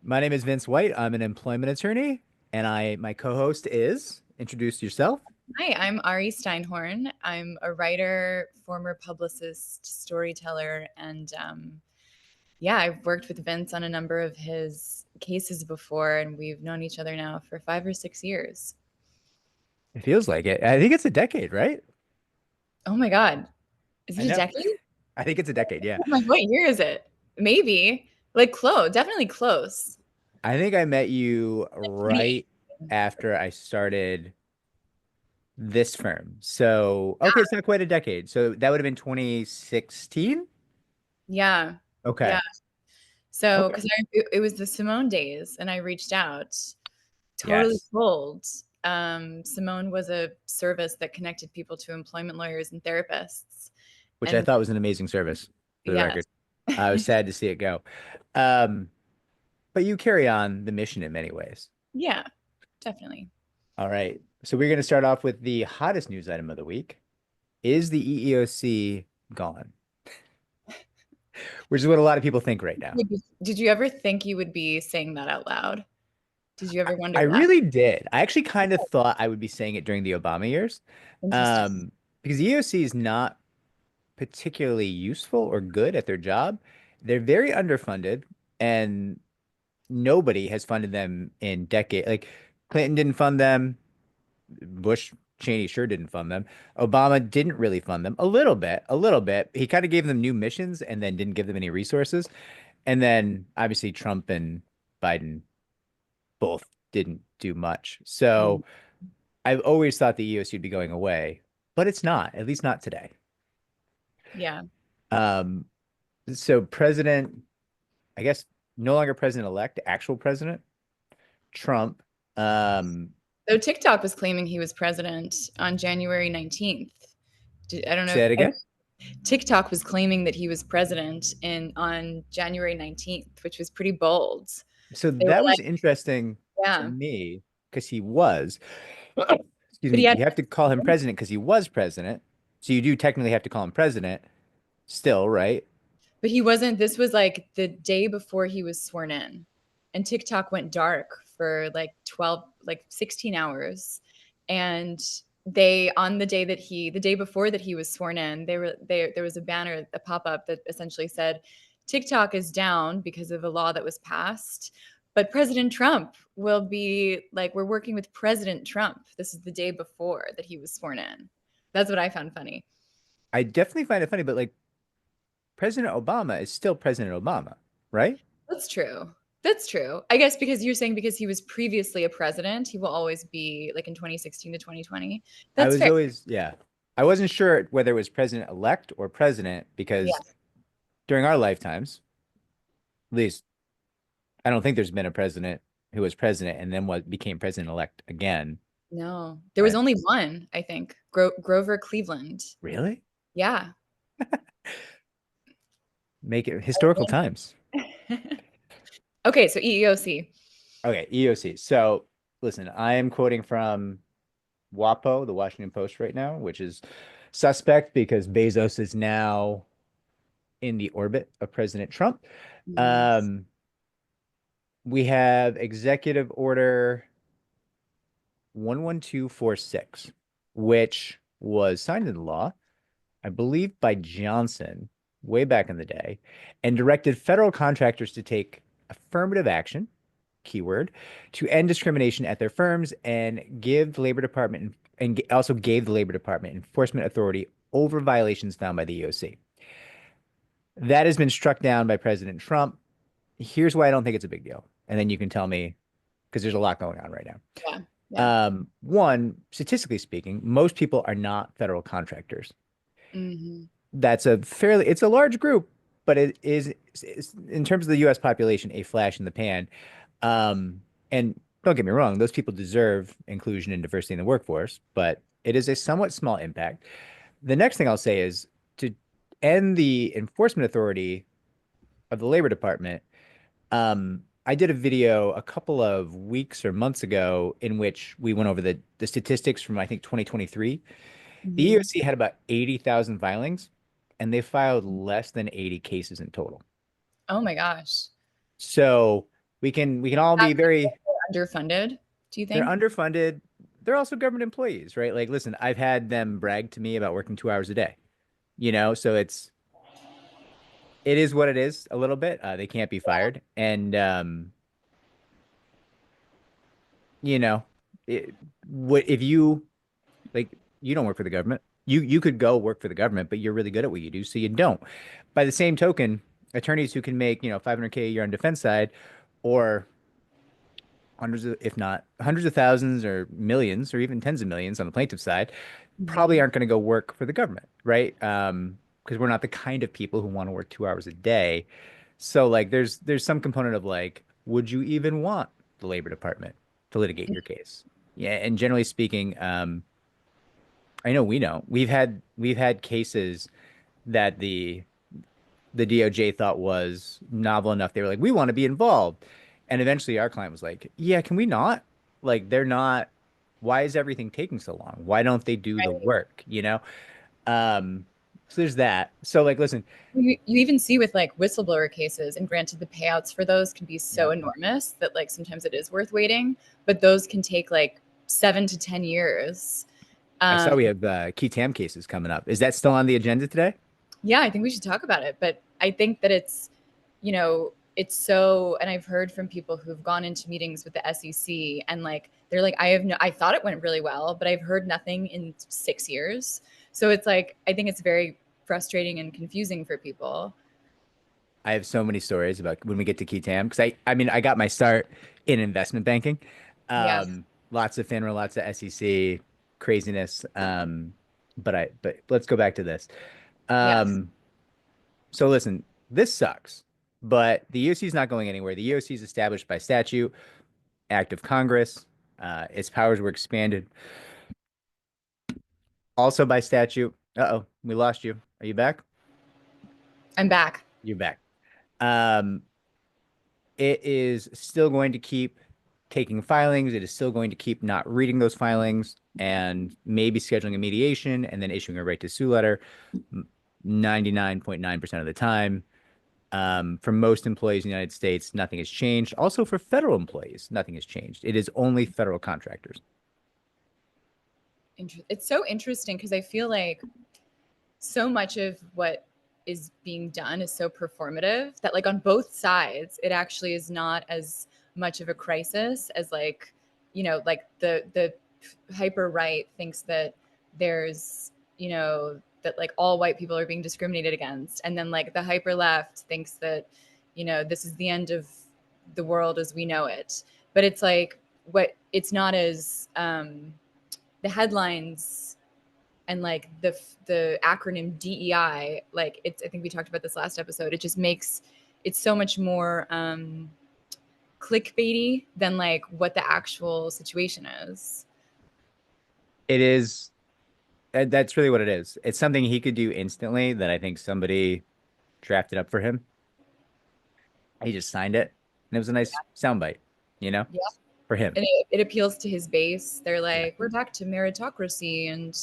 My name is Vince White. I'm an employment attorney, and my co-host is, introduce yourself. Hi, I'm Ari Steinhorn. I'm a writer, former publicist, storyteller, and yeah, I've worked with Vince on a number of his cases before, and we've known each other now for 5 or 6 years. It feels like it. I think it's a decade, right? Oh my God, is I it a know. decade? I think it's a decade, yeah. I'm like, what year is it? Maybe like close, definitely close. I think I met you Like 28. right after I started this firm. So, okay, it's not quite a decade. So that would have been 2016? Yeah, Okay. yeah. So, Okay. because it was the Simone days, and I reached out, totally Yes. cold. Simone was a service that connected people to employment lawyers and therapists. Which I And thought was an amazing service, for the yes, record. I was sad to see it go. Um, but you carry on the mission in many ways. yeah, definitely. All right. So we're going to start off with the hottest news item of the week. Is the EEOC gone? Which is what a lot of people think right now. Did you ever think you would be saying that out loud? Did you ever I wonder that? really did. I actually kind of thought I would be saying it during the Obama years, Interesting. um, because the EEOC is not particularly useful or good at their job. They're very underfunded, and nobody has funded them in decades. Like Clinton didn't fund them. Bush Cheney sure didn't fund them. Obama didn't really fund them. A little bit. He kind of gave them new missions and then didn't give them any resources. And then obviously Trump and Biden both didn't do much. Mm, So I've always thought the EOC would be going away, but it's not, at least not today. yeah. Um, so President, I guess no longer president-elect, actual president, Trump. Um, So TikTok was claiming he was president on January 19th. I don't know say if that again. TikTok was claiming that he was president in on January 19th, which was pretty bold. So They were that was like, interesting to yeah, me because he was, excuse but me, he had, you have to call him president because he was president. So you do technically have to call him president still, right? but he wasn't. This was like the day before he was sworn in, and TikTok went dark for like 12, like 16 hours, and they on the day before that he was sworn in, there was a banner, a pop up that essentially said, TikTok is down because of a law that was passed. But President Trump will be like, we're working with President Trump. This is the day before that he was sworn in. That's what I found funny. I definitely find it funny, but like President Obama is still President Obama, right? That's true. That's true. I guess because you're saying because he was previously a president, he will always be like in 2016 to 2020. I That's was fair. always, yeah. I wasn't sure whether it was president-elect or president Yeah. because during our lifetimes, at least I don't think there's been a president who was president and then what became president-elect again. No, there was Right. only one, I think. Grover Cleveland. Really? Yeah. Make it historical times. Okay, so EEOC. Okay, EOC. So listen, I am quoting from WAPO, the Washington Post right now, which is suspect because Bezos is now in the orbit of President Trump. Yes. Um, we have Executive Order 11246, which was signed into law, I believe, by Johnson way back in the day, and directed federal contractors to take affirmative action, keyword, to end discrimination at their firms and give the Labor Department and also gave the Labor Department enforcement authority over violations found by the EOC. That has been struck down by President Trump. Here's why I don't think it's a big deal. And then you can tell me, because there's a lot going on right now. Yeah. Yeah. One, statistically speaking, most people are not federal contractors. Hmm. That's it's a large group, but it is, in terms of the US population, a flash in the pan. And don't get me wrong, those people deserve inclusion and diversity in the workforce, but it is a somewhat small impact. The next thing I'll say is to end the enforcement authority of the Labor Department. I did a video a couple of weeks or months ago in which we went over the statistics from I think 2023. The Hmm. EOC had about 80,000 filings, and they filed less than 80 cases in total. Oh my gosh. So We can all be very, Underfunded, do you they're think? underfunded. They're also government employees, right? Like, listen, I've had them brag to me about working 2 hours a day, so it is what it is a little bit. They can't be fired. And, you know, it, what if you like, you don't work for the government. You could go work for the government, but you're really good at what you do, so you don't. By the same token, attorneys who can make, 500K a year on defense side, or hundreds of, if not hundreds of thousands or millions or even tens of millions on the plaintiff side, probably Mhm. aren't going to go work for the government, right? Because we're not the kind of people who want to work 2 hours a day. So like there's some component of like, would you even want the Labor Department to litigate your case? Yeah, and generally speaking, I know we know we've had cases that the DOJ thought was novel enough. They were like, we want to be involved. And eventually our client was like, yeah, can we not? Like, they're not, why is everything taking so long? Why don't they do the work, Um, so there's that. So like, listen, You even see with like whistleblower cases, and granted, the payouts for those can be so yep. enormous that like sometimes it is worth waiting, but those can take like 7 to 10 years. I saw Um, we have Qui Tam cases coming up. Is that still on the agenda today? yeah, I think we should talk about it. But I think that it's so, and I've heard from people who've gone into meetings with the SEC and like, they're like, I thought it went really well, but I've heard nothing in 6 years. So it's like, I think it's very frustrating and confusing for people. I have so many stories about when we get to Qui Tam because I mean I got my start in investment banking. Yeah. Lots of FINRA, lots of SEC craziness. But let's go back to this. Yes. Um, so listen, this sucks, but the EOC is not going anywhere. The EOC is established by statute, act of Congress. Its powers were expanded also by statute. Uh-oh, we lost you. Are you back? I'm back. You're back. Um, it is still going to keep taking filings. It is still going to keep not reading those filings and maybe scheduling a mediation and then issuing a right to sue letter 99.9% of the time. For most employees in the United States, nothing has changed. Also, for federal employees, nothing has changed. It is only federal contractors. It's so interesting because I feel like so much of what is being done is so performative that like on both sides it actually is not as much of a crisis as like like the hyper right thinks that there's that like all white people are being discriminated against, and then like the hyper left thinks that this is the end of the world as we know it. But it's like what it's not as the headlines and like the acronym DEI, like it's, I think we talked about this last episode, it just makes it so much more clickbaity than like what the actual situation is. It is, that's really what it is. It's something he could do instantly that I think somebody drafted up for him. He just signed it, and it was a nice soundbite, you know, Yeah. for him. And it appeals to his base. They're Yeah. like, we're back to meritocracy and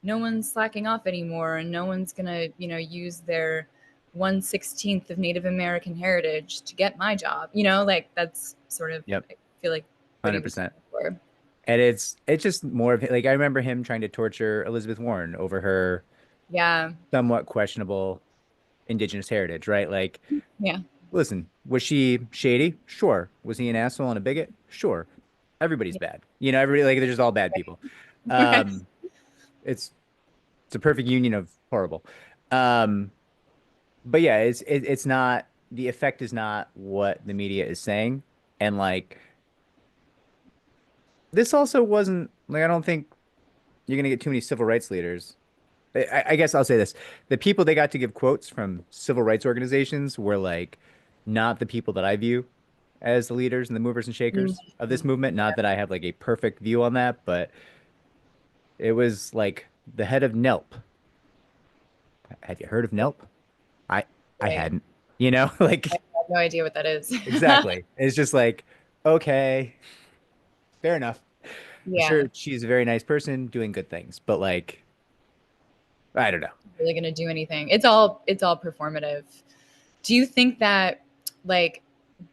no one's slacking off anymore, and no one's gonna use their 1/16 of Native American heritage to get my job, like that's sort of, Yep. I feel like, what he was 100%. going for. And it's just more of like I remember him trying to torture Elizabeth Warren over her Yeah. somewhat questionable indigenous heritage, right? Like, Yeah. listen, was she shady? Sure. Was he an asshole and a bigot? Sure. Everybody's bad. Everybody like they're just all bad people. Yeah. Um, it's it's a perfect union of horrible. Um, but yeah, it's not, the effect is not what the media is saying. And like this also wasn't like, I don't think you're gonna get too many civil rights leaders. I guess I'll say this. The people they got to give quotes from civil rights organizations were like not the people that I view as the leaders and the movers and shakers of this movement. Not that I have like a perfect view on that, but it was like the head of NELP. Have you heard of NELP? I I Right. hadn't. I Like have no idea what that is. exactly. It's just like, okay, fair enough. I'm Yeah. sure she's a very nice person doing good things, but like, I don't know. Really gonna do anything. It's all performative. Do you think that like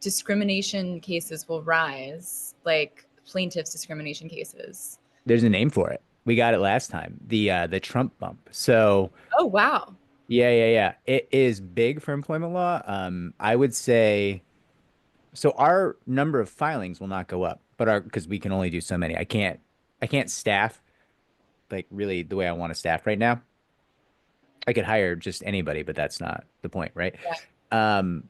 discrimination cases will rise, like plaintiffs' discrimination cases. There's a name for it. We got it last time. The Trump bump. So Oh, wow. yeah. It is big for employment law. I would say so our number of filings will not go up, but our because we can only do so many. I can't staff like really the way I want to staff right now. I could hire just anybody, but that's not the point, right? Yeah. Um,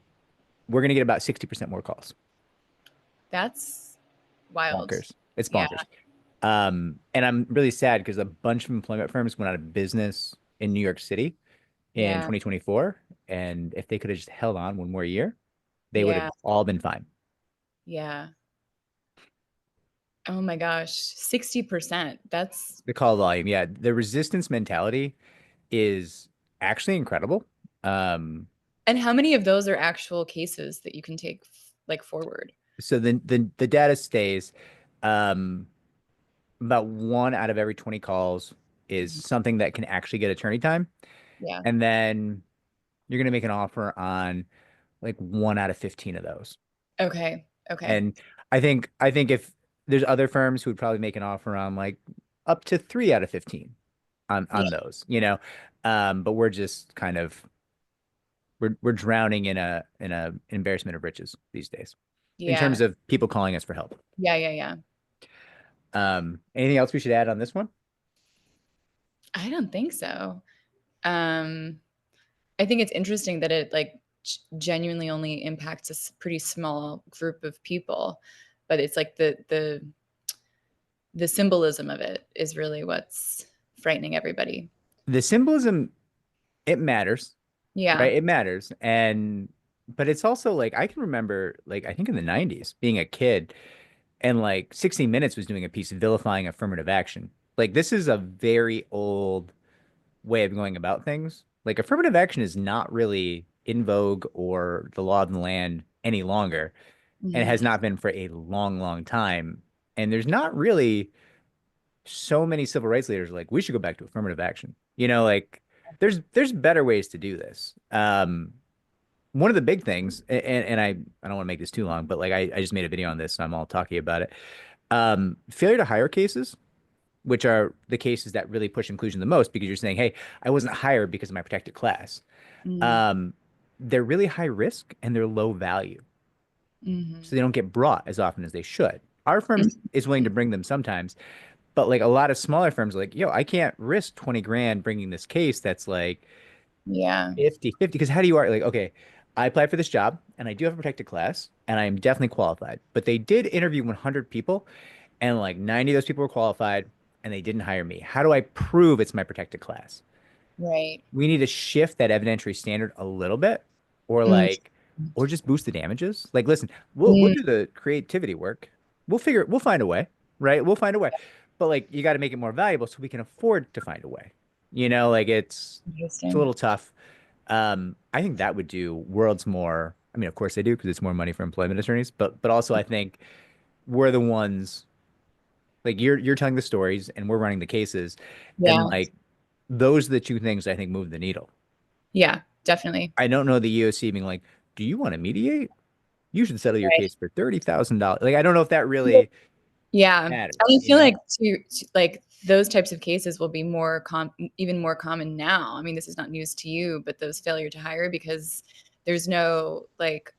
we're gonna get about 60% more calls. That's wild. Bonkers. It's Yeah. bonkers. And I'm really sad because a bunch of employment firms went out of business in New York City in Yeah. 2024. And if they could have just held on one more year, they would have Yeah. all been fine. Yeah. Oh my gosh. 60%. That's, The call volume, yeah. The resistance mentality is actually incredible. Um, and how many of those are actual cases that you can take like forward? so the data stays um, about one out of every 20 calls is Mhm. something that can actually get attorney time. Yeah. And then you're going to make an offer on like one out of 15 of those. Okay. Okay. And I think if there's other firms who would probably make an offer on like up to 3 out of 15 Yeah. on those, you know. But we're just kind of we're drowning in a embarrassment of riches these days in Yeah. terms of people calling us for help. Yeah. Yeah. Yeah. Anything else we should add on this one? I don't think so. Um, I think it's interesting that it like genuinely only impacts a pretty small group of people, but it's like the symbolism of it is really what's frightening everybody. The symbolism, it matters, Yeah. right? It matters. And but it's also like I can remember like I think in the 90s being a kid and like 60 Minutes was doing a piece vilifying affirmative action. Like this is a very old way of going about things. Like affirmative action is not really in vogue or the law of the land any longer, and it Hmm. has not been for a long, long time. And there's not really so many civil rights leaders like we should go back to affirmative action. Like there's better ways to do this. One of the big things, and I don't want to make this too long, but like I just made a video on this, so I'm all talking about it. Failure to hire cases, which are the cases that really push inclusion the most because you're saying, hey, I wasn't hired because of my protected class. Hmm. Um, they're really high risk and they're low value. So Hmm. they don't get brought as often as they should. Our firm is willing to bring them sometimes, but like a lot of smaller firms are like, yo, I can't risk 20 grand bringing this case that's like Yeah. 50-50. Because how do you are like, okay, I applied for this job and I do have a protected class and I am definitely qualified. But they did interview 100 people and like 90 of those people were qualified and they didn't hire me. How do I prove it's my protected class? Right. We need to shift that evidentiary standard a little bit or Mm. like or just boost the damages. Like, listen, we'll Mm. do the creativity work. We'll find a way, right? We'll find a way. But like you got to make it more valuable so we can afford to find a way. Like it's a Interesting. little tough. I think that would do worlds more. I mean, of course they do because it's more money for employment attorneys, but also I think we're the ones like you're telling the stories and we're running the cases and Yeah. like those are the two things I think move the needle. Yeah, definitely. I don't know the EEOC being like, "Do you want to mediate? You should settle your Right. case for $30,000." Like I don't know if that really Yeah. And matters, I feel like like those types of cases will be more even more common now. I mean, this is not news to you, but those failure to hire because there's no like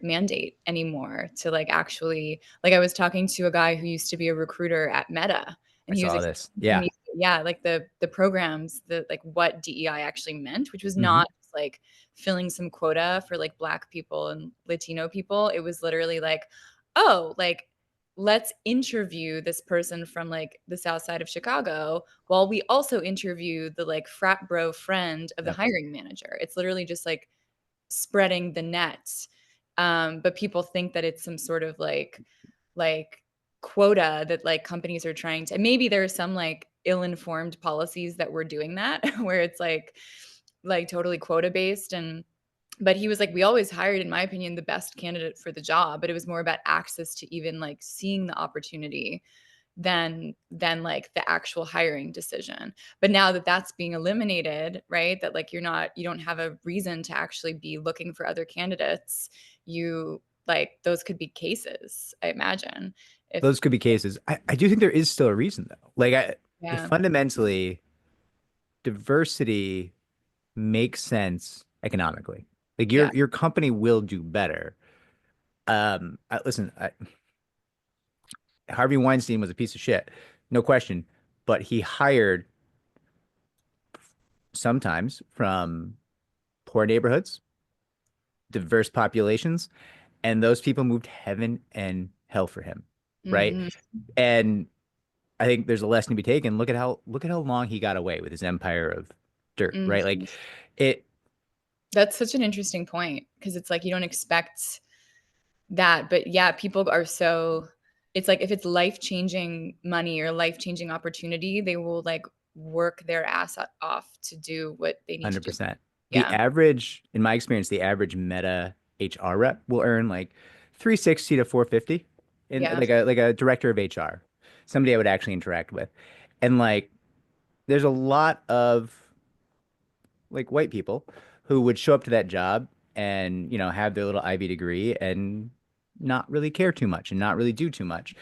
mandate anymore to like actually like I was talking to a guy who used to be a recruiter at Meta I and he was saw this. explaining to Yeah. me yeah like the programs the like what DEI actually meant, which was Hmm. not just like filling some quota for like black people and Latino people. It was literally like, oh, like let's interview this person from like the south side of Chicago while we also interview the like frat bro friend of the Yep. hiring manager. It's literally just like spreading the net. But people think that it's some sort of like quota that like companies are trying to. Maybe there are some like ill-informed policies that we're doing that where it's like totally quota based and but he was like we always hired in my opinion the best candidate for the job, but it was more about access to even like seeing the opportunity than like the actual hiring decision. But now that that's being eliminated, right, that like you don't have a reason to actually be looking for other candidates, you like those could be cases, I imagine. If Those could be cases. I do think there is still a reason though. If yeah, fundamentally diversity makes sense economically, like yeah. your company will do better. Listen, Harvey Weinstein was a piece of shit, no question, but he hired sometimes from poor neighborhoods, diverse populations, and those people moved heaven and hell for him, right? Hmm. And I think there's a lesson to be taken. Look at how long he got away with his empire of dirt, right? Hmm. Like it That's such an interesting point because it's like you don't expect that, but yeah, people are so it's like if it's life-changing money or life-changing opportunity, they will like work their ass off to do what they need to do. 100%. The Yeah. average, in my experience, the average Meta HR rep will earn like 360 to 450 in Yeah. like a director of HR, somebody I would actually interact with. And like there's a lot of like white people who would show up to that job and, have their little Ivy degree and not really care too much and not really do too much.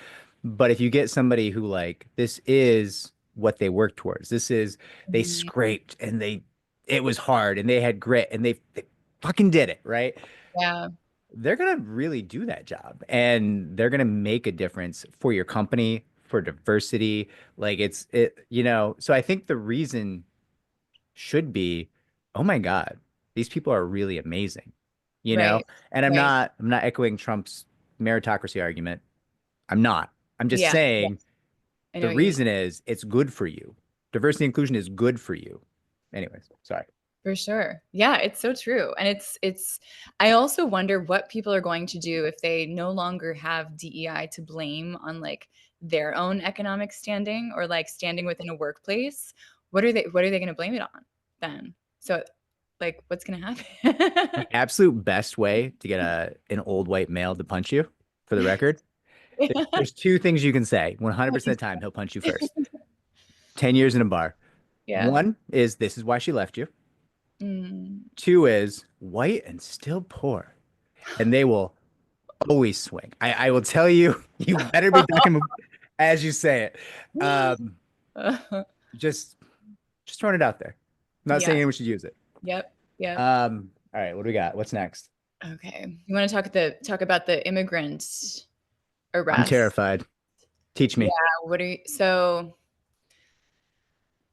But if you get somebody who like this is what they work towards, this is they Mhm. scraped and it was hard and they had grit and they fucking did it, right? Yeah. They're gonna really do that job and they're gonna make a difference for your company, for diversity. Like so I think the reason should be, oh my God, these people are really amazing, you know? Right. And Right. I'm not echoing Trump's meritocracy argument. I'm not. I'm just Yeah. Yeah. saying I know the what you mean. reason is it's good for you. Diversity and inclusion is good for you. Anyways, sorry. For sure. Yeah, it's so true. And it's I also wonder what people are going to do if they no longer have DEI to blame on like their own economic standing or like standing within a workplace. What are they going to blame it on then? So like what's going to The happen? absolute best way to get an old white male to punch you, for the record, there's two things you can say. 100% of the time, he'll punch you first. 10 years in a bar. Yeah. One is this is why she left you. Mm. Two is white and still poor. And they will always swing. I will tell you, you better be ducking as you say it. Um, just just throwing it out there. I'm not Yeah. saying anyone should use it. Yep. Yep. All right, what do we got? What's next? Okay. You want to talk about the immigrant I'm arrest? terrified. Teach Yeah. me. What are you so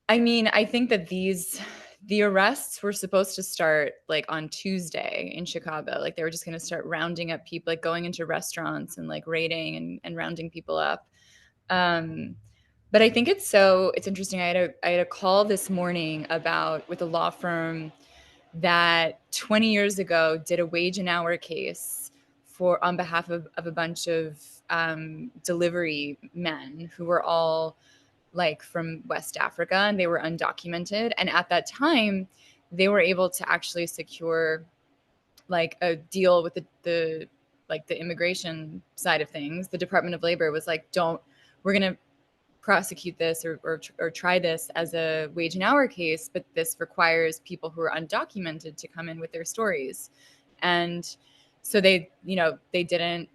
I mean, I think that the arrests were supposed to start like on Tuesday in Chicago. Like they were just going to start rounding up people, like going into restaurants and like raiding and rounding people up. Um, but I think it's interesting. I had a call this morning about with a law firm that 20 years ago did a wage and hour case for on behalf of a bunch of delivery men who were all like from West Africa and they were undocumented. And at that time, they were able to actually secure like a deal with the like the immigration side of things. The Department of Labor was like, don't, we're going to prosecute this or try this as a wage and hour case, but this requires people who are undocumented to come in with their stories. And so they didn't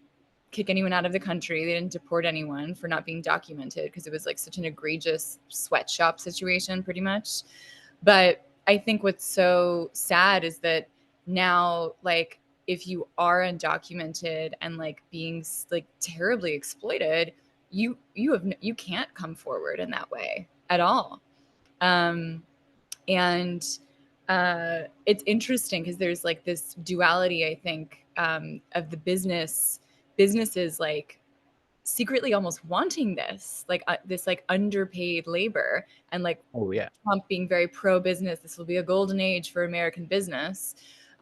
kick anyone out of the country. They didn't deport anyone for not being documented because it was like such an egregious sweatshop situation, pretty much. But I think what's so sad is that now, like, if you are undocumented and like being like terribly exploited, you can't come forward in that way at all. Um, and it's interesting because there's like this duality, I think, of the businesses like secretly almost wanting this like underpaid labor and like Oh yeah. Trump being very pro business. This will be a golden age for American business,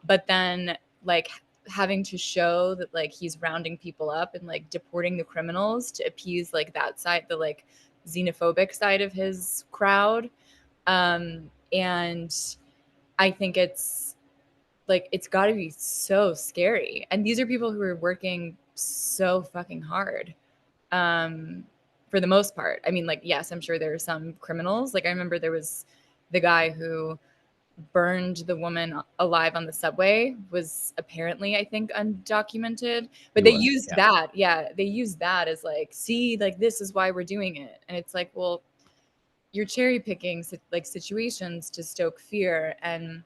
but then like having to show that like he's rounding people up and like deporting the criminals to appease like that side, the like xenophobic side of his crowd. And I think it's like it's got to be so scary. And these are people who are working so fucking hard. Um, for the most part. I mean, like, yes, I'm sure there are some criminals. Like I remember there was the guy who burned the woman alive on the subway was apparently, I think, undocumented. But He they was. used Yeah. that. Yeah, they used that as like, see, like this is why we're doing it. And it's like, well, you're cherry picking like situations to stoke fear. And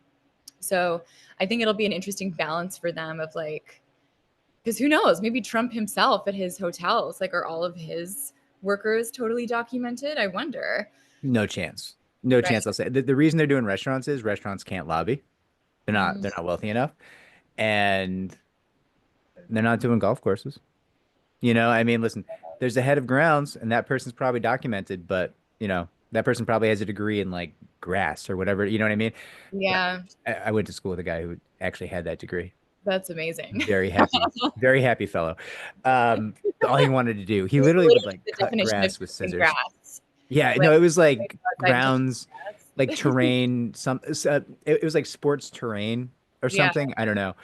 so I think it'll be an interesting balance for them of like, because who knows, maybe Trump himself at his hotels, like, are all of his workers totally documented? I wonder. No chance. No Right. chance. I'll say the reason they're doing restaurants is restaurants can't lobby. Mm, They're not wealthy enough, and they're not doing golf courses. I mean, listen, there's a head of grounds, and that person's probably documented, but that person probably has a degree in like grass or whatever. You know what I mean? Like, yeah, I went to school with a guy who actually had that degree. that's amazing. Very happy fellow. All he wanted to do, he Just literally would literally like the cut definition of grass with using scissors. grass. Yeah, Like, no, it was like, like I'm touching grounds, like grass. terrain, it was like sports terrain or Yeah. something. I don't know.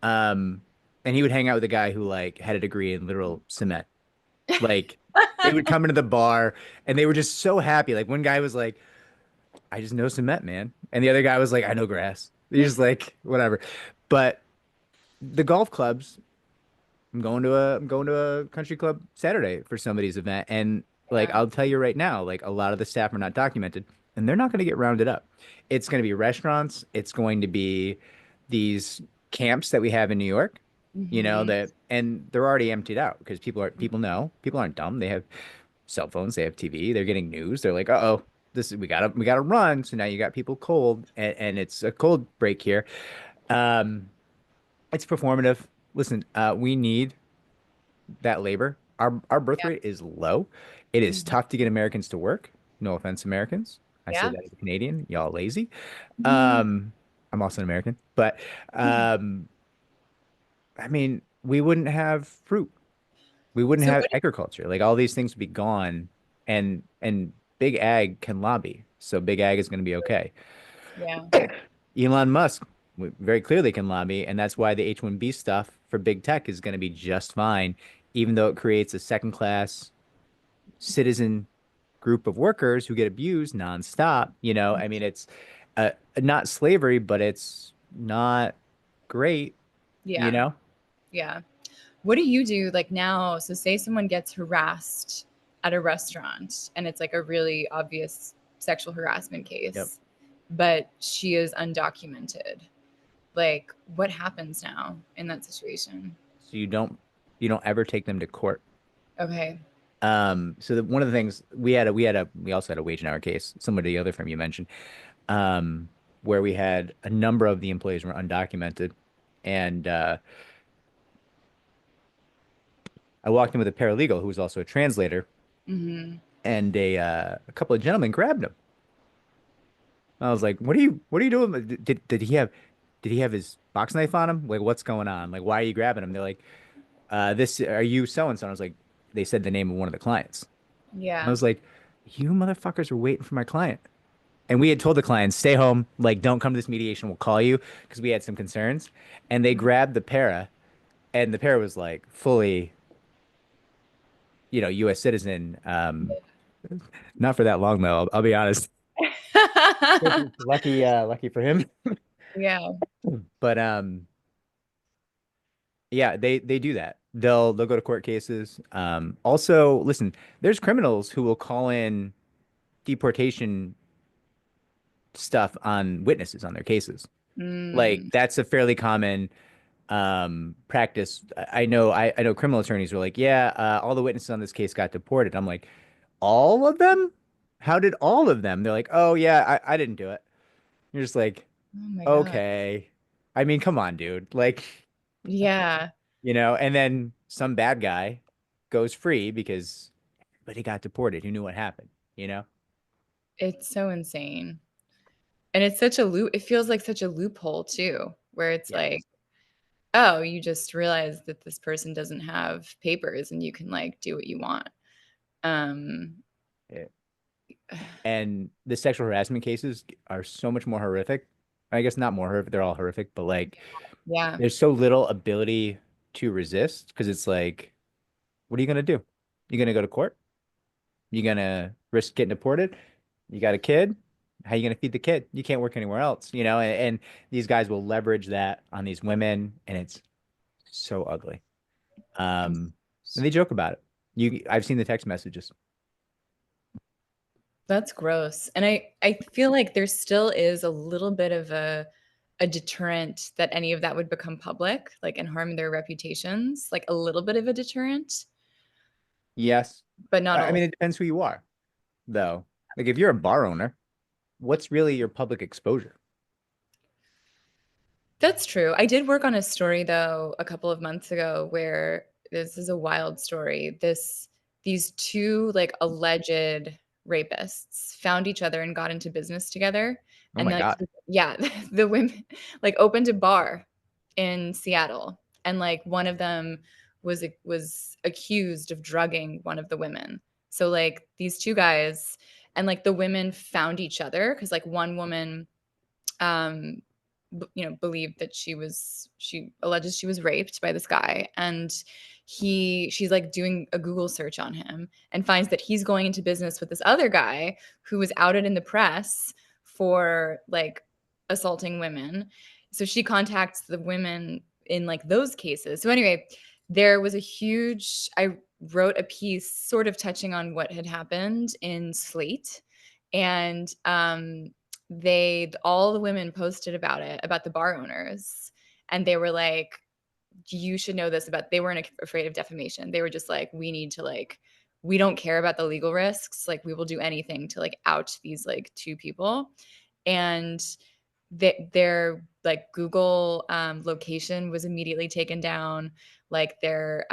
Um, and he would hang out with a guy who like had a degree in literal cement. Like they would come into the bar and they were just so happy. Like one guy was like, I just know cement, man. And the other guy was like, I know grass. He's just like, whatever. But the golf clubs, I'm going to a country club Saturday for somebody's event. And like Yeah. I'll tell you right now, like a lot of the staff are not documented and they're not going to get rounded up. It's going to be restaurants, it's going to be these camps that we have in New York, Hmm. that and they're already emptied out because people know, people aren't dumb. They have cell phones, they have TV, they're getting news. They're like, "Uh-oh, we gotta run." So now you got people cold and it's a cold break here. Um, it's performative. Listen, we need that labor. Our birth Yeah. rate is low. It is Mhm. tough to get Americans to work. No offense, Americans. I say Yeah. that as a Canadian. Y'all lazy. Mhm. Um, I'm also an American, but um, I mean, we wouldn't have fruit. We wouldn't So have what? agriculture. Like all these things would be gone, and big ag can lobby. So big ag is going to be okay. Yeah. Elon Musk very clearly can lobby, and that's why the H-1B stuff for big tech is going to be just fine, even though it creates a second class citizen group of workers who get abused nonstop. I mean, it's not slavery, but it's not great, you Yeah. know? Yeah. What do you do like now? So say someone gets harassed at a restaurant and it's like a really obvious sexual harassment Yep. case, but she is undocumented. Like, what happens now in that situation? So you don't ever take them to court. Okay. So one of the things we also had a wage and hour case, similar to the other firm you mentioned, um, where we had a number of the employees were undocumented, and I walked in with a paralegal who was also a translator, Hmm. and a couple of gentlemen grabbed him. I was like, what are you doing? Did he have his box knife on him? Like, what's going on? Like, why are you grabbing him? They're like, this, are you so and so? I was like, they said the name of one of the clients. I Yeah. was like, you motherfuckers are waiting for my client. And we had told the client, stay home, like, don't come to this mediation. We'll call you because we had some concerns. And they grabbed the para, and the para was like fully, U.S. citizen. Not for that long though. I'll be honest. Lucky for him. Yeah. But yeah, they do that. They'll go to court cases. Also, listen, there's criminals who will call in deportation stuff on witnesses on their cases. Like Mm, that's a fairly common practice. I know criminal attorneys were like, yeah, all the witnesses on this case got deported. I'm like, all of them? How did all of them? They're like, oh yeah, I didn't do it. You're just like, oh my God. okay. I mean, come on, dude. Like, Yeah. and then some bad guy goes free because but he got deported. Who knew what happened, you know? It's so insane. And it's such a loop. It feels like such a loophole too, where it's Yes. like, oh, you just realize that this person doesn't have papers and you can like do what you want. Um, Yeah. And the sexual harassment cases are so much more horrific. I guess not more horrific, they're all horrific, but like yeah. there's so little ability to resist because it's like, what are you gonna do? You gonna go to court? You gonna risk getting deported? You got a kid? How are you going to feed the kid? You can't work anywhere else, and these guys will leverage that on these women, and it's so ugly. Um, and they joke about it. I've seen the text messages. That's gross. And I feel like there still is a little bit of a deterrent that any of that would become public, like, and harm their reputations, like a little bit of a deterrent, Yes. but not I all. mean, it depends who you are, though. Like if you're a bar owner, what's really your public exposure? That's true. I did work on a story though a couple of months ago where this is a wild story. These two like alleged rapists found each other and got into business together. Oh And my like God. yeah, the women like opened a bar in Seattle and like one of them was accused of drugging one of the women. So like these two guys and like the women found each other because like one woman um believed that she alleges she was raped by this guy, and she's like doing a Google search on him and finds that he's going into business with this other guy who was outed in the press for like assaulting women. So she contacts the women in like those cases. So anyway, there was a huge I wrote a piece sort of touching on what had happened in Slate, and they all the women posted about it, about the bar owners, and they were like, you should know this about, they weren't afraid of defamation. They were just like, we need to like, we don't care about the legal risks, like we will do anything to like out these like two people. And their like Google location was immediately taken down. Like their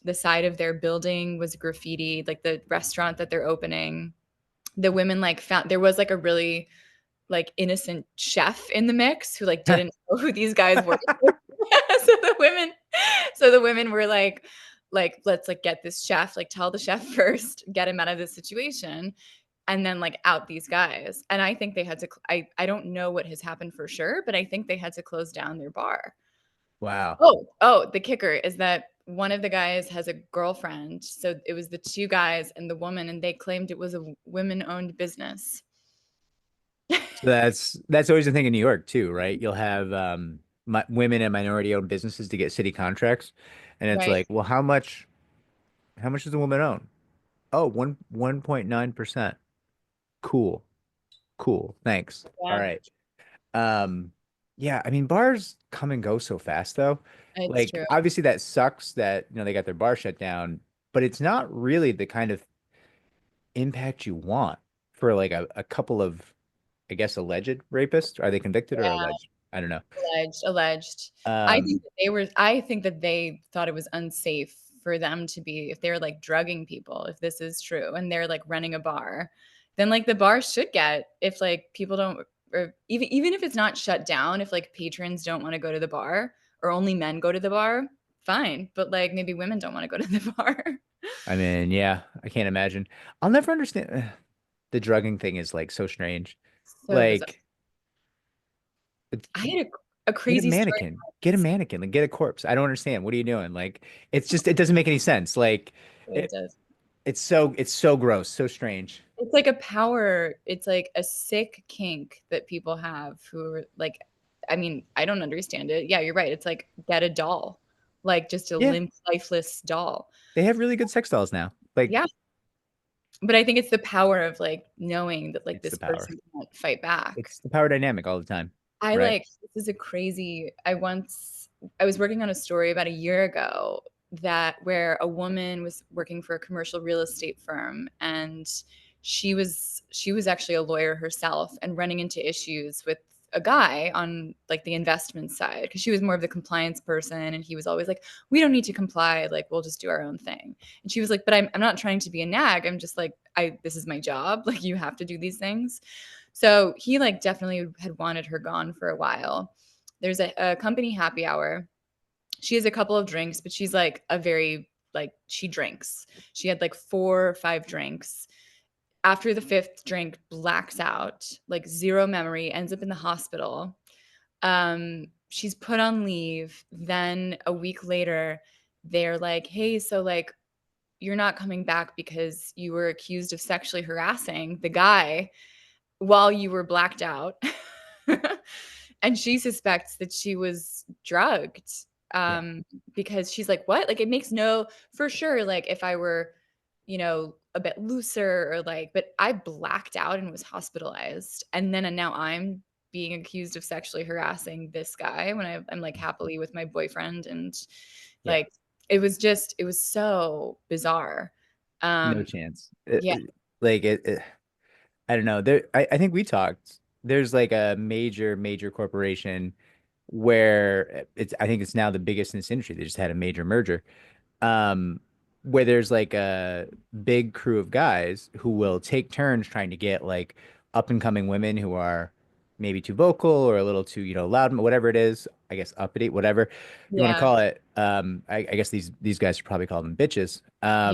the side of their building was graffitied, like the restaurant that they're opening. The women like found there was like a really like innocent chef in the mix who like didn't know who these guys were. so the women so the women were like let's like get this chef, like tell the chef first, get him out of this situation, and then like out these guys. And I think they had to I don't know what has happened for sure, but I think they had to close down their bar. Wow. Oh, the kicker is that one of the guys has a girlfriend. So it was the two guys and the woman, and they claimed it was a women-owned business. So that's always the thing in New York too, right? You'll have women and minority-owned businesses to get city contracts, and it's Right. like, well, how much does a woman own? Oh, 1.9%. Cool. Cool. Thanks. All Yeah, right. Um, yeah, I mean, bars come and go so fast though. it's Like, true. obviously that sucks that, they got their bar shut down, but it's not really the kind of impact you want for like a couple of, I guess, alleged rapists. Are they convicted or Yeah, alleged? I don't know. alleged. Um, I think that they thought it was unsafe for them to be, if they're like drugging people, if this is true, and they're like running a bar, then like the bar should get, if like people don't, or even if it's not shut down, if like patrons don't want to go to the bar or only men go to the bar, fine. But like maybe women don't want to go to the bar. I mean, yeah, I can't imagine. I'll never understand. The drugging thing is like so strange. So bizarre. Like, it's- I had a get a crazy story. mannequin, get a mannequin, like get a corpse. I don't understand. What are you doing? Like, it doesn't make any sense. Like, It it, does. it's so gross, so strange. It's like a power, it's like a sick kink that people have who are like, I mean, I don't understand it. Yeah, you're right. It's like get a doll, like just a Yeah, limp, lifeless doll. they have really good sex dolls now. Like, Yeah. But I think it's the power of like knowing that like it's the this power. person can't fight back. It's the power dynamic all the time, I right? like, this is a crazy, I was working on a story about a year ago that where a woman was working for a commercial real estate firm, and she was actually a lawyer herself and running into issues with a guy on like the investment side because she was more of the compliance person, and he was always like, we don't need to comply, like we'll just do our own thing. And she was like, but I'm not trying to be a nag, I'm just like, this is my job, like you have to do these things. So he like definitely had wanted her gone for a while. There's a company happy hour. She has a couple of drinks, but she's like a very like, she drinks. She had like 4 or 5 drinks. After the fifth drink, blacks out, like zero memory, ends up in the hospital. She's put on leave. Then a week later, they're like, hey, so like you're not coming back because you were accused of sexually harassing the guy. while you were blacked out. And she suspects that she was drugged, Yeah. because she's like, what? Like, it makes no, for sure, like if I were, a bit looser, or like, but I blacked out and was hospitalized, and now I'm being accused of sexually harassing this guy when I'm like happily with my boyfriend. And Yeah. like, it was so bizarre. No um chance. yeah. Like I don't know. I think we talked. There's like a major corporation where I think it's now the biggest in this industry. They just had a major merger. Um, where there's like a big crew of guys who will take turns trying to get like up and coming women who are maybe too vocal or a little too, loud, whatever it is. I guess uppity, whatever you want to Yeah. call it. I guess these guys should probably call them bitches. Yeah.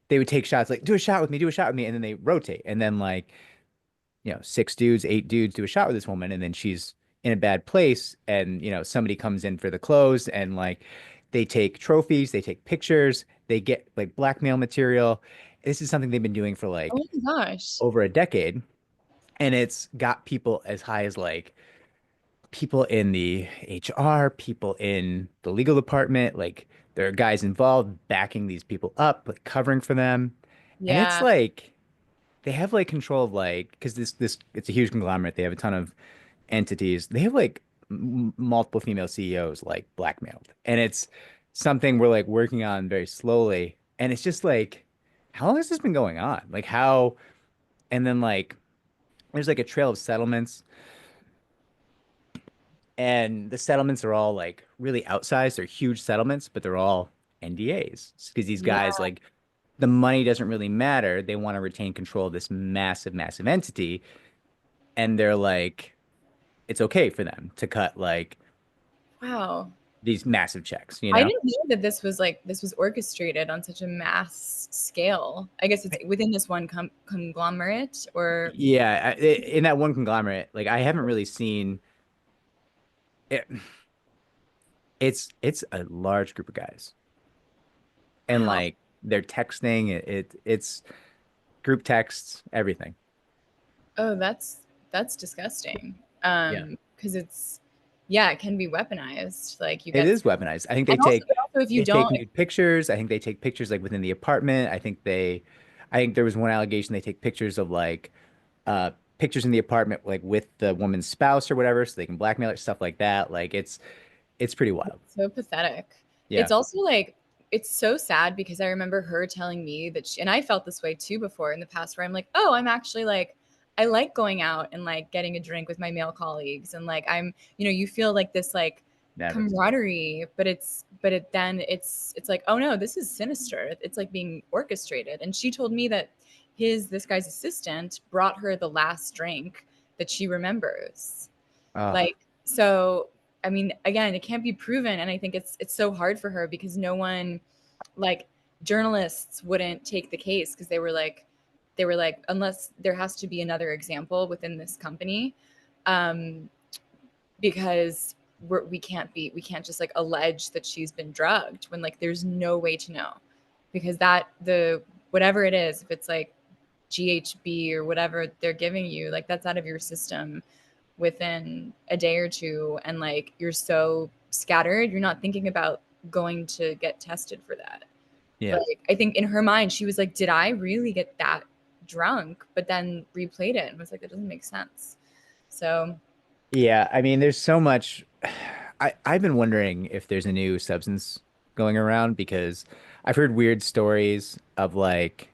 They would take shots like, do a shot with me, do a shot with me, and then they rotate, and then like, six dudes, eight dudes do a shot with this woman, and then she's in a bad place, and somebody comes in for the clothes, and like they take trophies, they take pictures, they get like blackmail material. This is something they've been doing for Oh like my gosh. over a decade, and it's got people as high as like people in the HR, people in the legal department, like there are guys involved backing these people up, like covering for them. And it's Yeah. like they have like control of like because this it's a huge conglomerate. They have a ton of entities. They have like multiple female CEOs like blackmailed, and it's something we're like working on very slowly. And it's just like, how long has this been going on? Like how? And then like there's like a trail of settlements, and the settlements are all like really outsized. They're huge settlements, but they're all NDAs because these Yeah. guys like the money doesn't really matter. They want to retain control of this massive entity, and they're like it's okay for them to cut like Wow. these massive checks, you I know? didn't know that this was orchestrated on such a mass scale. I guess it's within this one conglomerate, or Yeah, in that one conglomerate, like I haven't really seen it. It's a large group of guys, and wow. like they're texting. It's group texts, everything. Oh, that's disgusting. Yeah, Because it's, yeah, it can be weaponized. Like you it get, is weaponized. I think and also, but also if you they take don't, nude pictures. I think they take pictures like within the apartment. I think there was one allegation they take pictures of like uh pictures in the apartment like with the woman's spouse or whatever, so they can blackmail her, stuff like that. Like it's pretty wild. so pathetic. Yeah. It's also like, it's so sad because I remember her telling me that and I felt this way too before in the past, where I'm like, oh, I'm actually like, I like going out and like getting a drink with my male colleagues. And like, you feel like this like Never. camaraderie, but then it's like, oh no, this is sinister. It's like being orchestrated. And she told me that this guy's assistant brought her the last drink that she remembers. Oh, Like, so, I mean, again, it can't be proven, and I think it's so hard for her because no one, like, journalists wouldn't take the case because they were like, unless there has to be another example within this company, um, because we can't just like allege that she's been drugged when like there's no way to know, because that the whatever it is, if it's like GHB or whatever they're giving you, like that's out of your system within a day or two, and like you're so scattered, you're not thinking about going to get tested for that. But yeah. like, I think in her mind she was like, did I really get that drunk? But then replayed it and was like, that doesn't make sense. So Yeah, I mean, there's so much. I've been wondering if there's a new substance going around because I've heard weird stories of like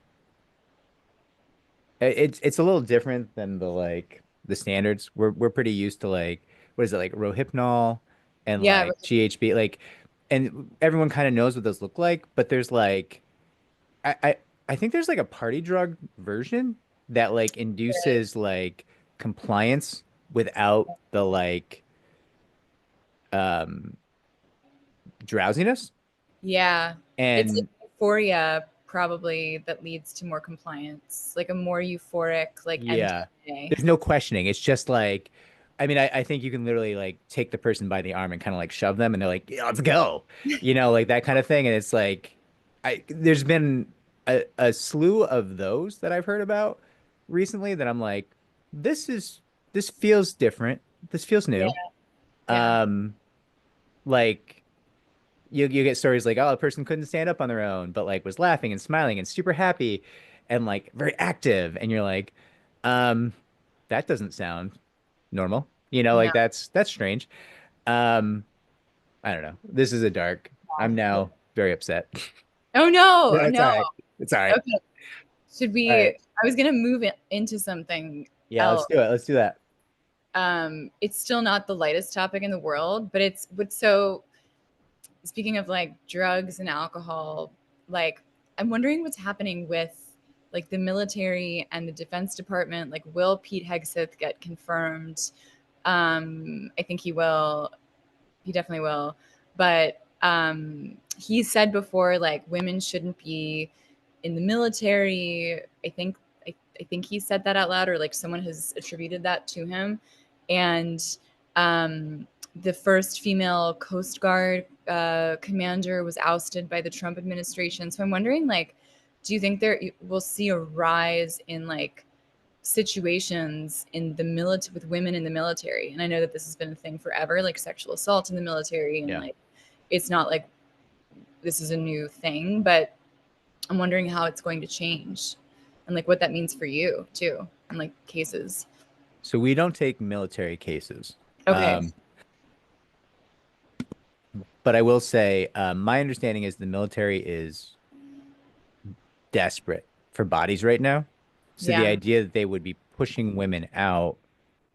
it's a little different than the like the standards. We're pretty used to like what is it like Rohypnol and yeah. like GHB like and everyone kind of knows what those look like, but there's like I, I I think there's like a party drug version that like induces like compliance without the like um drowsiness. Yeah. It's like And euphoria probably that leads to more compliance, like a more euphoric, like yeah, MDMA. there's no questioning. It's just like, I mean, I think you can literally like take the person by the arm and kind of like shove them and they're like, yeah, let's go, like that kind of thing. And it's like, there's been a slew of those that I've heard about recently that I'm like, this is this feels different. This feels Yeah. new. Yeah. Um, like you get stories like, oh, a person couldn't stand up on their own, but like was laughing and smiling and super happy and like very active, and you're like, um, that doesn't sound normal. No. Like that's strange. Um, I don't know. This is a dark. I'm Yeah. now very upset. Oh No, no, it's no. all right. It's all right. Okay. Should All we? right. I was gonna move it into something Yeah, let's else. do it. Let's do that. It's still not the lightest topic in the world, but it's what's so. Speaking of like drugs and alcohol, like I'm wondering what's happening with like the military and the Defense Department. Like, will Pete Hegseth get confirmed? I think he will. He definitely will. But he said before, like, women shouldn't be in the military. I think he said that out loud, or like someone has attributed that to him. And um, the first female Coast Guard commander was ousted by the Trump administration. So I'm wondering, like, do you think there we'll see a rise in like situations in the military with women in the military? And I know that this has been a thing forever, like sexual assault in the military, and Yeah. like it's not like this is a new thing, but I'm wondering how it's going to change and like what that means for you too, and like cases. So we don't take military cases. Okay. Um, but I will say, my understanding is the military is desperate for bodies right now. So the Yeah. idea that they would be pushing women out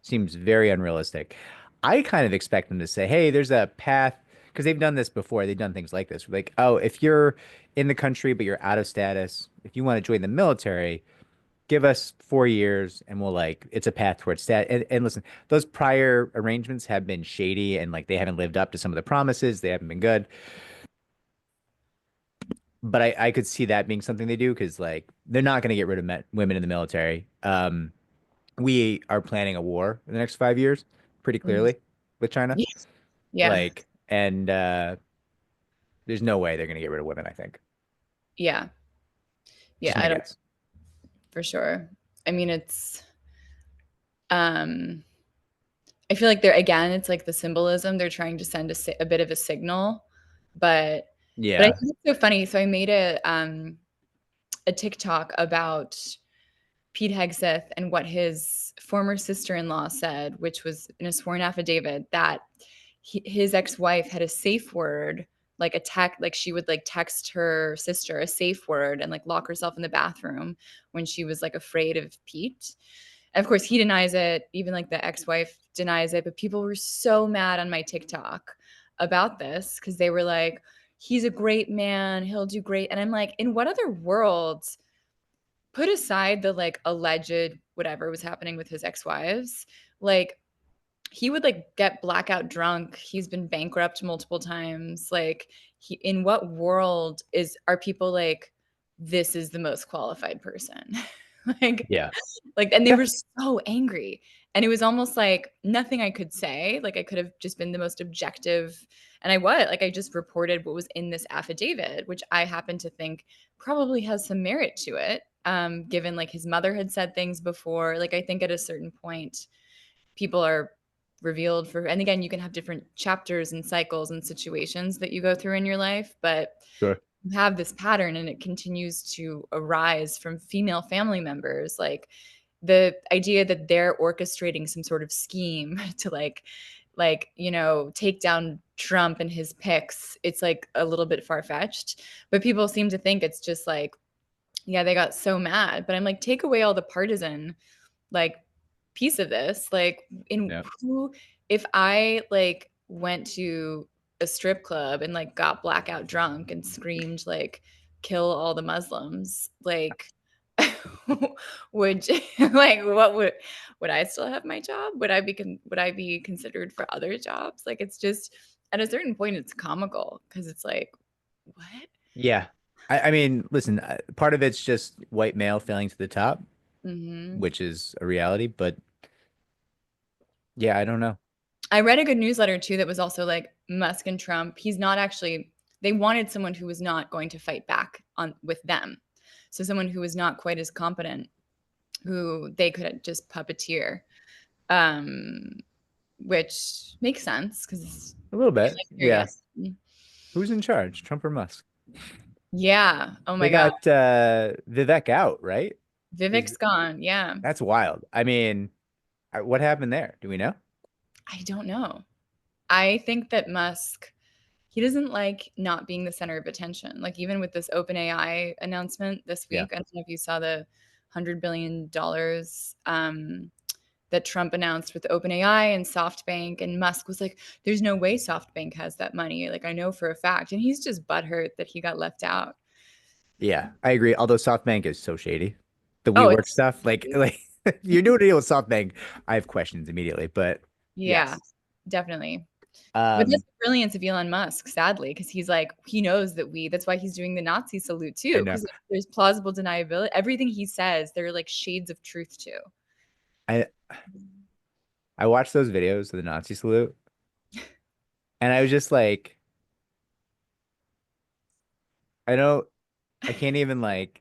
seems very unrealistic. I kind of expect them to say, hey, there's a path, because they've done this before. They've done things like this. Like, oh, if you're in the country, but you're out of status, if you want to join the military, give us 4 years and we'll like, it's a path towards stat. And listen, those prior arrangements have been shady and like they haven't lived up to some of the promises. They haven't been good. But I could see that being something they do because like they're not going to get rid of women in the military. We are planning a war in the next 5 years, pretty Mhm. clearly with China. Yeah. Yeah. Like, and there's no way they're going to get rid of women, I think. Yeah. Yeah. Just my I don't, guess. for sure. I mean, it's, um, I feel like they're, again, it's like the symbolism. They're trying to send a bit of a signal, but, I Yeah. think it's so funny. So I made a TikTok about Pete Hegseth and what his former sister-in-law said, which was in a sworn affidavit that his ex-wife had a safe word, like a tech, like she would like text her sister a safe word and like lock herself in the bathroom when she was like afraid of Pete. And of course, he denies it. Even like the ex-wife denies it. But people were so mad on my TikTok about this because they were like, "He's a great man. He'll do great." And I'm like, in what other world? Put aside the like alleged whatever was happening with his ex-wives, like he would like get blackout drunk. He's been bankrupt multiple times. Like he, in what world are people like, this is the most qualified person? like Yeah. and they Yeah. were so angry. And it was almost like nothing I could say. Like I could have just been the most objective. And I just reported what was in this affidavit, which I happen to think probably has some merit to it. Given like his mother had said things before. Like I think at a certain point, people are revealed for, and again, you can have different chapters and cycles and situations that you go through in your life, but Sure. you have this pattern and it continues to arise from female family members. Like the idea that they're orchestrating some sort of scheme to take down Trump and his picks, it's like a little bit far-fetched, but people seem to think it's just like, yeah, they got so mad. But I'm like, take away all the partisan like piece of this. Like in Yeah. who, if I like went to a strip club and like got blackout drunk and screamed like kill all the Muslims, like would like what would I still have my job? Would I be considered for other jobs? Like it's just at a certain point it's comical because it's like what? Yeah. I mean, listen, part of it's just white male failing to the top, Hmm. which is a reality, but yeah, I don't know. I read a good newsletter too that was also like Musk and Trump. He's not actually, they wanted someone who was not going to fight back on with them. So someone who was not quite as competent who they could just puppeteer, um, which makes sense because A little they're bit. like Yeah. curious. Who's in charge? Trump or Musk? Yeah. Oh They my God. got Vivek out, right? Is Vivek's gone. Yeah. That's wild. I mean, what happened there? Do we know? I don't know. I think that Musk, he doesn't like not being the center of attention. Like even with this OpenAI announcement this Yeah. week, I don't know if you saw the $100 billion that Trump announced with OpenAI and SoftBank, and Musk was like, "There's no way SoftBank has that money. Like I know for a fact," and he's just butthurt that he got left out. Yeah, I agree. Although SoftBank is so shady, the Oh, WeWork it's stuff, like you're doing a deal with SoftBank, I have questions immediately. But yeah, yes, definitely. But that's um, the brilliance of Elon Musk, sadly, because he's like, he knows that that's why he's doing the Nazi salute I too, know. because there's plausible deniability. Everything he says, there are like shades of truth to. I I watched those videos of the Nazi salute, and I was just like, I don't, I can't even like,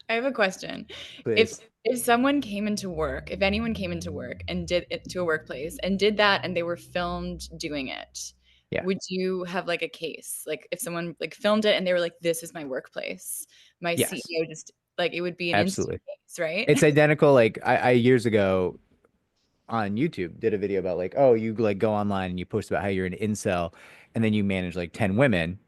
I have a question. If please. if someone came into work, if anyone came into work and did it to a workplace and did that and they were filmed doing it, Yeah. would you have like a case? Like if someone like filmed it and they were like, "This is my workplace," my Yes, CEO just like it would be an instant absolutely. case, right? It's identical. Like I years ago on YouTube did a video about like, oh, you like go online and you post about how you're an incel, and then you manage like 10 women.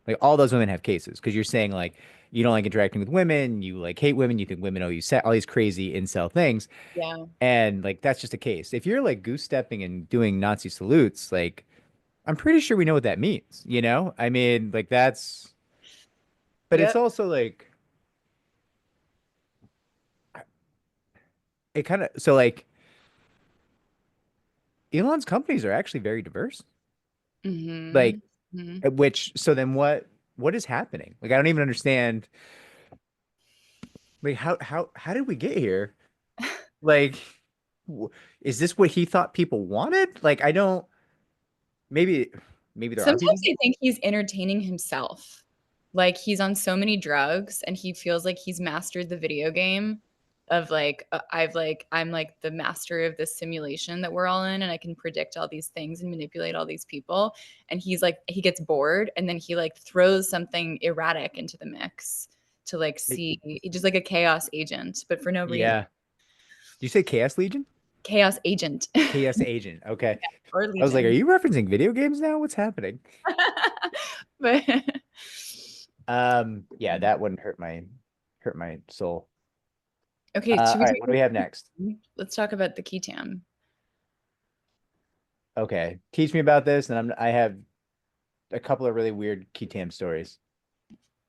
Like all those women have cases because you're saying like you don't like interacting with women, you like hate women, you think women owe you set all these crazy incel things, Yeah. and like that's just a case. If you're like goose stepping and doing Nazi salutes, like I'm pretty sure we know what that means, you know? I mean, like that's, but it's Yep. also like it kind of so like Elon's companies are actually very diverse. Like Mhm. Mhm. which so then what is happening? Like I don't even understand like how did we get here? Like w- is this what he thought people wanted? Like I don't maybe maybe there are Sometimes people. I think he's entertaining himself. Like he's on so many drugs and he feels like he's mastered the video game of like I'm like the master of this simulation that we're all in and I can predict all these things and manipulate all these people and he's like he gets bored and then he like throws something erratic into the mix to like Like, see just like a chaos agent but for no reason. yeah. Do you say Chaos Legion? Chaos agent. Chaos Agent. Okay. Or I was like, are legion. you referencing video games now? What's happening? But Yeah, that wouldn't hurt my soul. okay, should All we right, what do we have next? let's talk about the Qui Tam. Okay. Teach me about this, and I have a couple of really weird Qui Tam stories.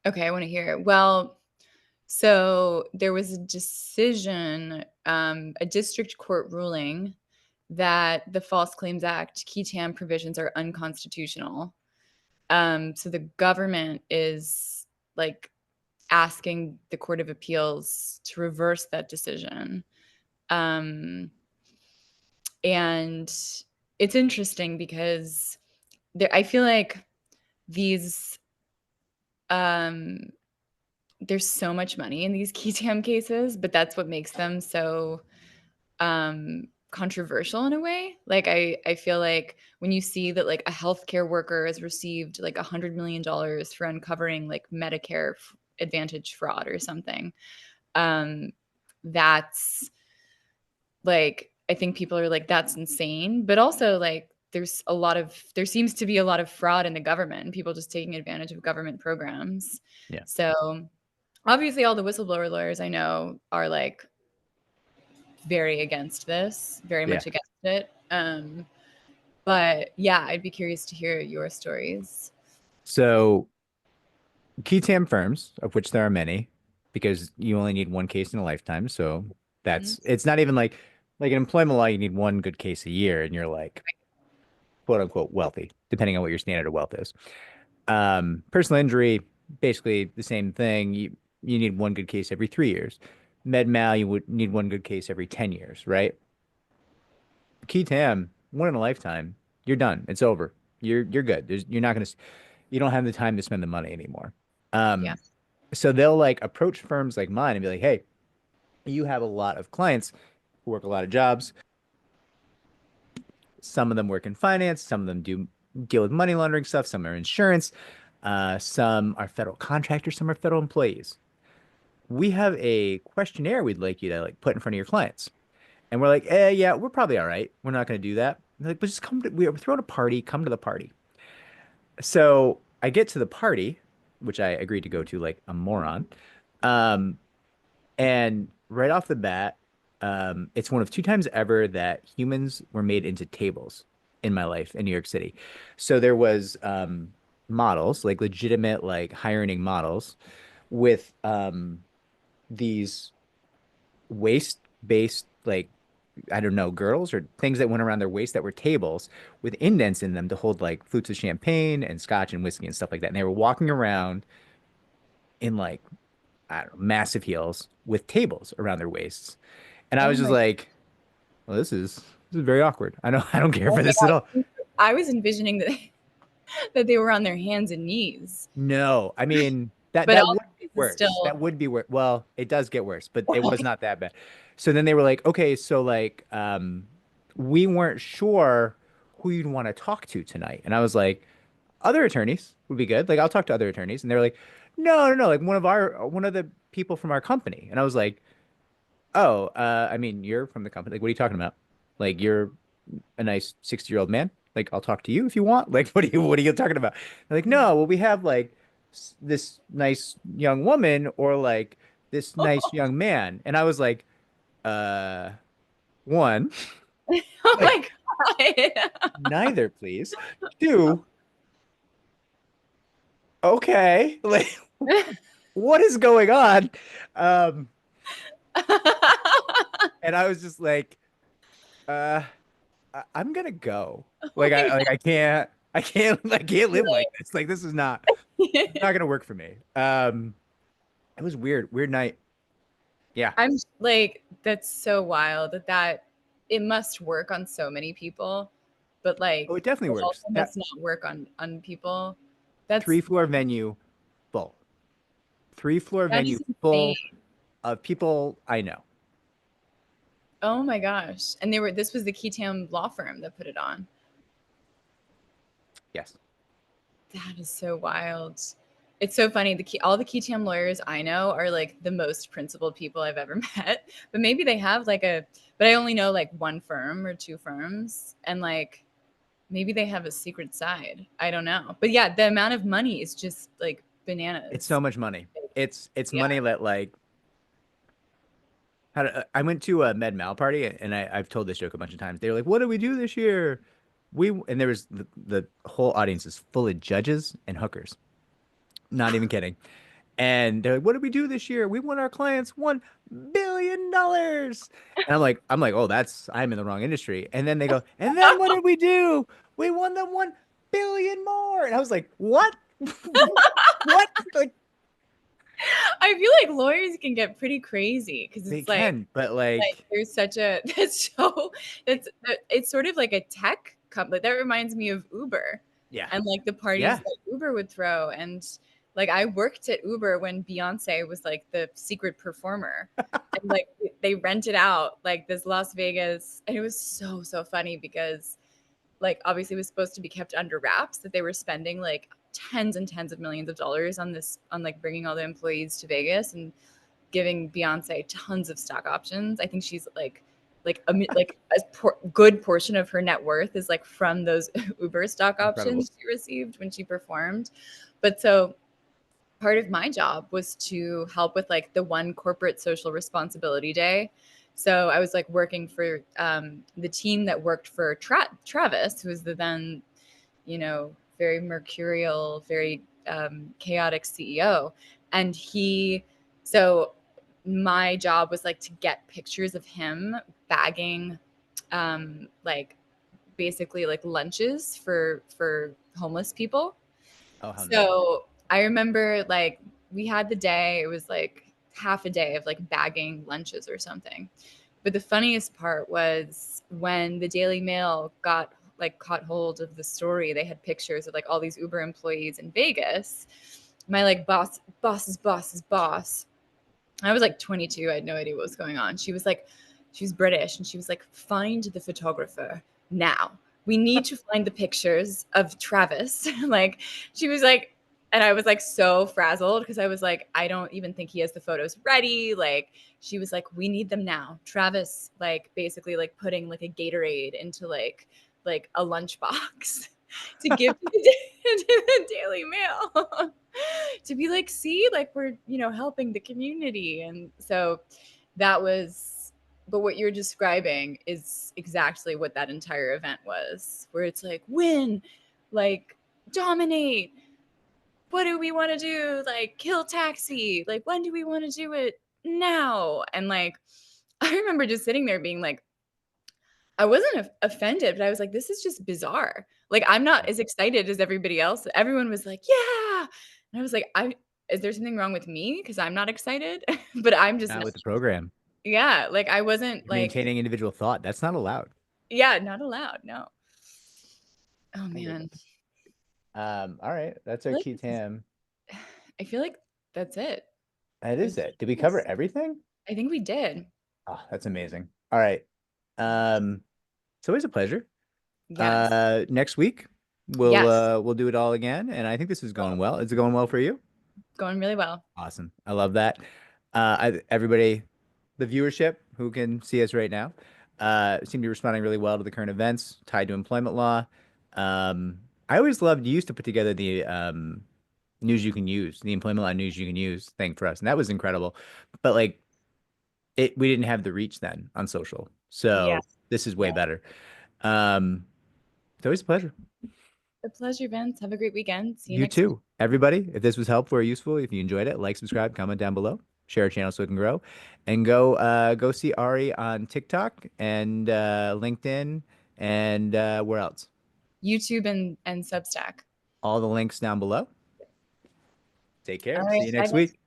Okay, I want to hear it. Well, so there was a decision, a district court ruling that the False Claims Act, Qui Tam provisions are unconstitutional. So the government is like asking the Court of Appeals to reverse that decision. Um, and it's interesting because I feel like these um there's so much money in these Qui Tam cases, but that's what makes them so controversial in a way. Like I feel like when you see that like a healthcare worker has received like $100 million for uncovering like Medicare Advantage fraud or something, um, that's like I think people are like that's insane, but also like there seems to be a lot of fraud in the government and people just taking advantage of government programs. Yeah. So obviously all the whistleblower lawyers I know are like very against this, very Yeah. much against it. But yeah, I'd be curious to hear your stories. So Qui Tam firms, of which there are many, because you only need one case in a lifetime. So Mhm. that's it's not even like in employment law, you need one good case a year, and you're like quote unquote wealthy, depending on what your standard of wealth is. Personal injury, basically the same thing. You need one good case every 3 years. Med mal, you would need one good case every 10 years, right? Qui Tam, one in a lifetime, you're done. It's over. You're good. You're not gonna you don't have the time to spend the money anymore. Yeah. Um, so they'll like approach firms like mine and be like, hey, you have a lot of clients who work a lot of jobs. Some of them work in finance, some of them do deal with money laundering stuff, some are insurance, some are federal contractors, some are federal employees. We have a questionnaire we'd like you to like put in front of your clients. And we're like, yeah, we're probably all right. We're not going to do that. And they're like, but just come to, we're throwing a party, come to the party. So I get to the party, which I agreed to go to like a moron. Um, and right off the bat, it's one of two times ever that humans were made into tables in my life in New York City. So there was models, like legitimate, like hiring models with these waist-based, like I don't know, girdles or things that went around their waist that were tables with indents in them to hold like flutes of champagne and scotch and whiskey and stuff like that. And they were walking around in like, I don't know, massive heels with tables around their waists. And I Oh was just my, like, well, this is very awkward. I don't care oh for my this at all. God. I was envisioning that that they were on their hands and knees, No, I mean that but that all would be this is worse. That still. would be worse. Well, it does get worse, but it was not that bad. So then they were like, okay, so like we weren't sure who you'd want to talk to tonight. And I was like, other attorneys would be good. Like I'll talk to other attorneys. And they were like, no, no, no, like one of the people from our company. And I was like, oh, I mean, you're from the company. Like, what are you talking about? Like you're a nice 60-year-old man. Like, I'll talk to you if you want. Like, what are you talking about? They're like, no, well, we have like this nice young woman or like this nice young man. And I was like, uh, one, Oh like my God. neither, please. Two, okay. Like, what is going on? Um, and I was just like, uh, I'm gonna go. Oh my I can't live like God. this. Like, this is not gonna work for me. It was weird, weird night. Yeah. I'm like, that's so wild that it must work on so many people, but Oh, like it definitely it works. also That must not work on people. That's 3-floor venue full. 3-floor that venue is insane. full of people I know. Oh my gosh. And this was the Qui Tam law firm that put it on. Yes. That is so wild. It's so funny. All the Qui Tam lawyers I know are like the most principled people I've ever met. But maybe they have but I only know like one firm or two firms. And like maybe they have a secret side. I don't know. But yeah, the amount of money is just like It's so bananas. much money. It's Yeah. money that like I went to a med mal party and I've told this joke a bunch of times. They were like, "What do we do this year?" And there was the whole audience is full of judges and hookers. Not even kidding. And they're like, "What did we do this year? We won our clients $1 billion." And I'm like, "Oh, I'm in the wrong industry." And then they go, "And then what did we do? We won them 1 billion more." And I was like, "What? What?" Like I feel like lawyers can get pretty crazy because they it's like can, but there's such a that's so it's sort of like a tech company that reminds me of Uber yeah, and like the parties yeah, that Uber would throw. And like I worked at Uber when Beyonce was like the secret performer, and like they rented out like this Las Vegas, and it was so funny because like obviously it was supposed to be kept under wraps that they were spending like tens and tens of millions of dollars on like bringing all the employees to Vegas and giving Beyonce tons of stock options. I think she's like good portion of her net worth is like from those Uber stock incredible. options she received when she performed. But so part of my job was to help with like the one corporate social responsibility day. So I was like working for the team that worked for Travis, who was the then, very mercurial, very chaotic CEO. And so my job was like to get pictures of him bagging, like basically like lunches for homeless people. Oh, how nice. So I remember like we had the day, it was like half a day of like bagging lunches or something. But the funniest part was when the Daily Mail caught hold of the story, they had pictures of like all these Uber employees in Vegas. My like boss's boss I was like 22. I had no idea what was going on. She was like, she was British, and she was like, find the photographer now. We need to find the pictures of Travis. Like, she was like, and I was like so frazzled because I was like, I don't even think he has the photos ready. Like, she was like, we need them now. Travis, like, basically like putting like a Gatorade into like a lunchbox to give to the Daily Mail. To be like, see, like we're, helping the community. And so that was, but what you're describing is exactly what that entire event was, where it's like, win, like dominate. What do we want to do? Like, kill taxi. Like, when do we want to do it? Now. And like, I remember just sitting there being like, I wasn't offended, but I was like, this is just bizarre. Like, I'm not as excited as everybody else. Everyone was like, yeah. And I was like, is there something wrong with me? Because I'm not excited, but I'm just Not not. with the program. Yeah. Like, I wasn't You're like, maintaining individual thought. That's not allowed. yeah, not allowed. No. Oh, I get man. it. All right. That's I our feel like Qui Tam. I feel like that's it. That There's is it. Did we nothing cover else. everything? I think we did. Oh, that's amazing. All right. It's always a pleasure. Yes. Next week Yes. we'll do it all again, and I think this is going Well, well. Is it going well for you? going really well. Awesome. I love that. Everybody, the viewership who can see us right now, seem to be responding really well to the current events tied to employment law. I always loved, you used to put together the news you can use, the employment law news you can use thing for us, and that was incredible. But like we didn't have the reach then on social. Yeah. So this is way Yeah. better. It's always a pleasure. A pleasure, Vince. Have a great weekend. See you You next week. too. Everybody, if this was helpful or useful, if you enjoyed it, like, subscribe, comment down below, share our channel so it can grow, and go see Ari on TikTok and LinkedIn and where else? YouTube and Substack. All the links down below. Take All care. right. See you Bye, next Vince. week.